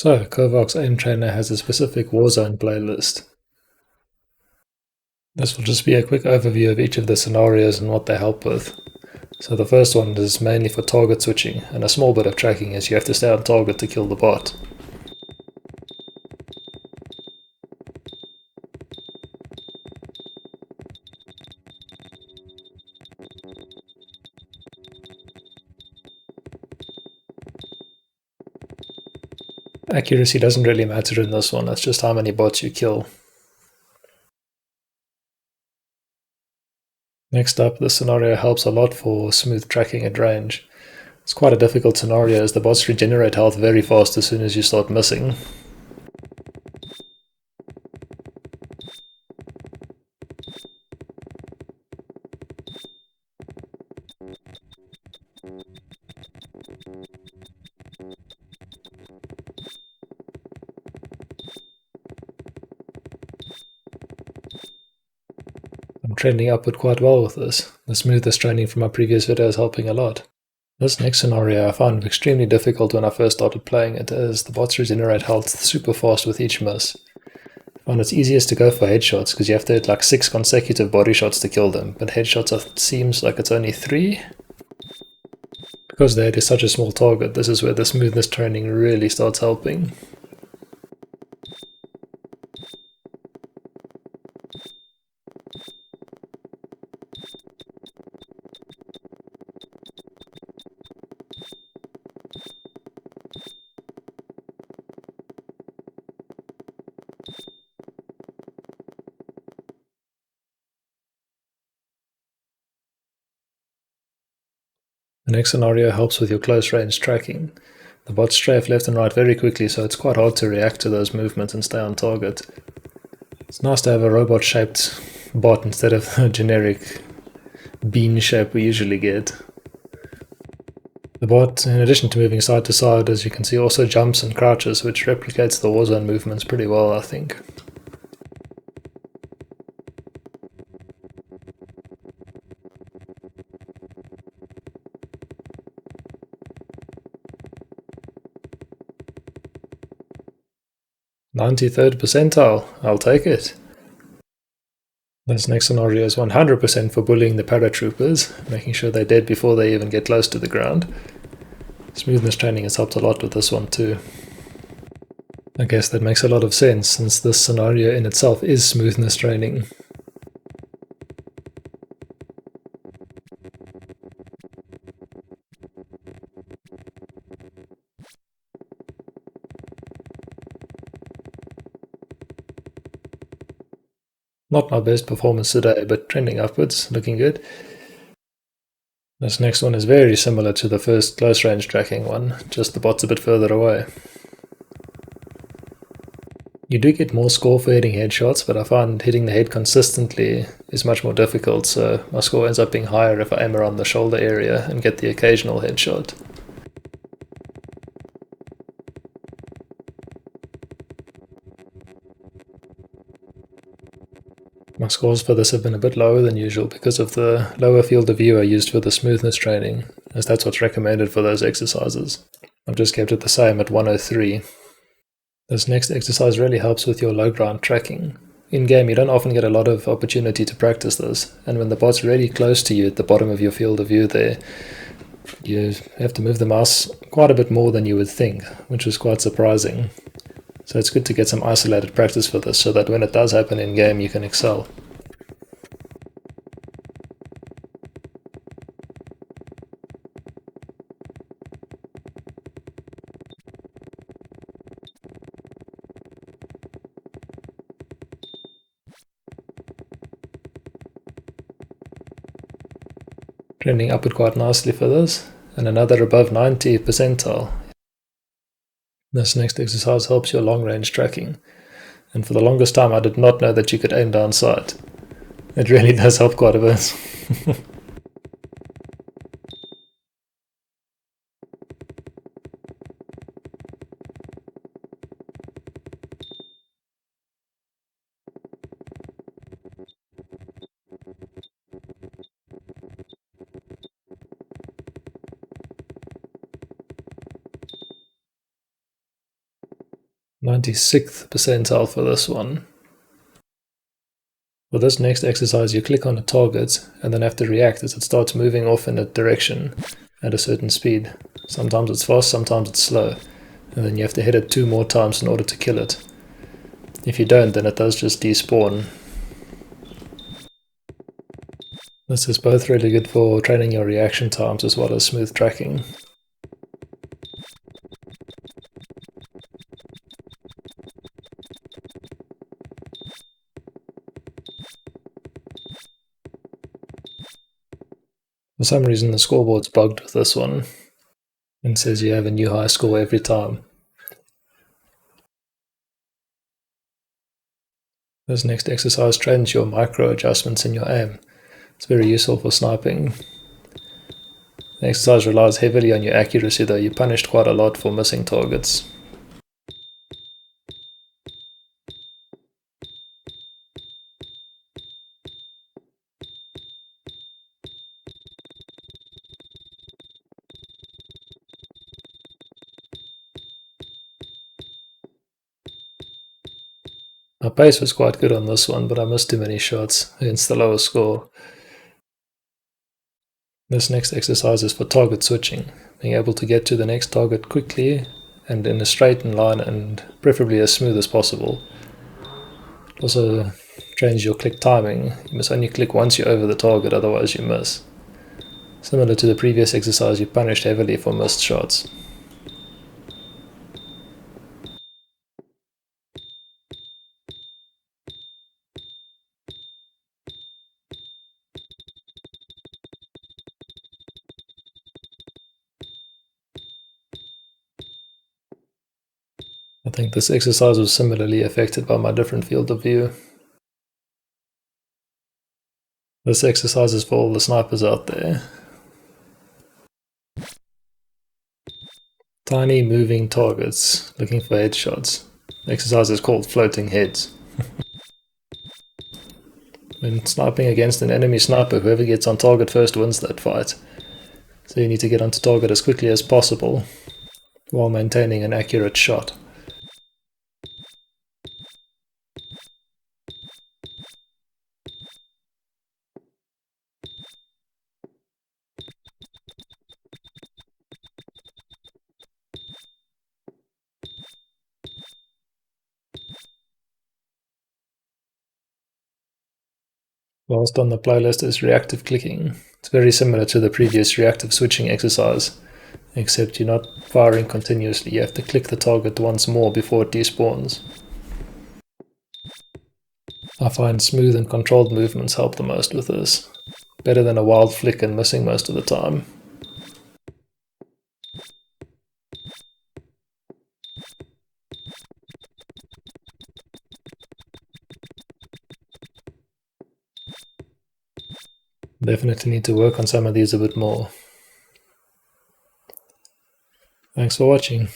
So, Kovacs Aim Trainer has a specific Warzone playlist. This will just be a quick overview of each of the scenarios and what they help with. So the first one is mainly for target switching, and a small bit of tracking as you have to stay on target to kill the bot. Accuracy doesn't really matter in this one, it's just how many bots you kill. Next up, this scenario helps a lot for smooth tracking at range. It's quite a difficult scenario as the bots regenerate health very fast as soon as you start missing. I'm trending upward quite well with this. The smoothest training from my previous video is helping a lot. This next scenario I found extremely difficult when I first started playing it, as the bots regenerate health super fast with each miss. I found it's easiest to go for headshots because you have to hit like 6 consecutive body shots to kill them, but headshots seems like it's only 3. Because the head is such a small target, this is where the smoothness training really starts helping. The next scenario helps with your close range tracking. The bots strafe left and right very quickly, so it's quite hard to react to those movements and stay on target. It's nice to have a robot shaped bot instead of the generic bean shape we usually get. The bot, in addition to moving side to side, as you can see, also jumps and crouches, which replicates the Warzone movements pretty well, I think. "93rd percentile, I'll take it." This next scenario is 100% for bullying the paratroopers, making sure they're dead before they even get close to the ground. Smoothness training has helped a lot with this one too. I guess that makes a lot of sense, since this scenario in itself is smoothness training. Not my best performance today, but trending upwards, looking good. This next one is very similar to the first close range tracking one, just the bot's a bit further away. You do get more score for hitting headshots, but I find hitting the head consistently is much more difficult, so my score ends up being higher if I aim around the shoulder area and get the occasional headshot. My scores for this have been a bit lower than usual because of the lower field of view I used for the smoothness training, as that's what's recommended for those exercises. I've just kept it the same at 103. This next exercise really helps with your low ground tracking. In game, you don't often get a lot of opportunity to practice this, and when the bot's really close to you at the bottom of your field of view there, you have to move the mouse quite a bit more than you would think, which was quite surprising. So it's good to get some isolated practice for this, so that when it does happen in game, you can excel. Trending upward quite nicely for this, and another above 90 percentile. This next exercise helps your long range tracking, and for the longest time I did not know that you could aim down sight. It really does help quite a bit. 96th percentile for this one. For this next exercise, you click on a target and then have to react as it starts moving off in a direction at a certain speed. Sometimes it's fast, sometimes it's slow, and then you have to hit it 2 more times in order to kill it. If you don't, then it does just despawn. This is both really good for training your reaction times as well as smooth tracking. For some reason the scoreboard's bugged with this one and says you have a new high score every time. This next exercise trains your micro adjustments in your aim. It's very useful for sniping. The exercise relies heavily on your accuracy, though you're punished quite a lot for missing targets. My pace was quite good on this one, but I missed too many shots, hence the lower score. This next exercise is for target switching, being able to get to the next target quickly and in a straight line and preferably as smooth as possible. It also trains your click timing. You must only click once you're over the target, otherwise you miss. Similar to the previous exercise, you're punished heavily for missed shots. I think this exercise was similarly affected by my different field of view. This exercise is for all the snipers out there. Tiny moving targets, looking for headshots. The exercise is called floating heads. When sniping against an enemy sniper, whoever gets on target first wins that fight. So you need to get onto target as quickly as possible while maintaining an accurate shot. Last on the playlist is reactive clicking. It's very similar to the previous reactive switching exercise, except you're not firing continuously. You have to click the target once more before it despawns. I find smooth and controlled movements help the most with this. Better than a wild flick and missing most of the time. Definitely need to work on some of these a bit more. Thanks for watching.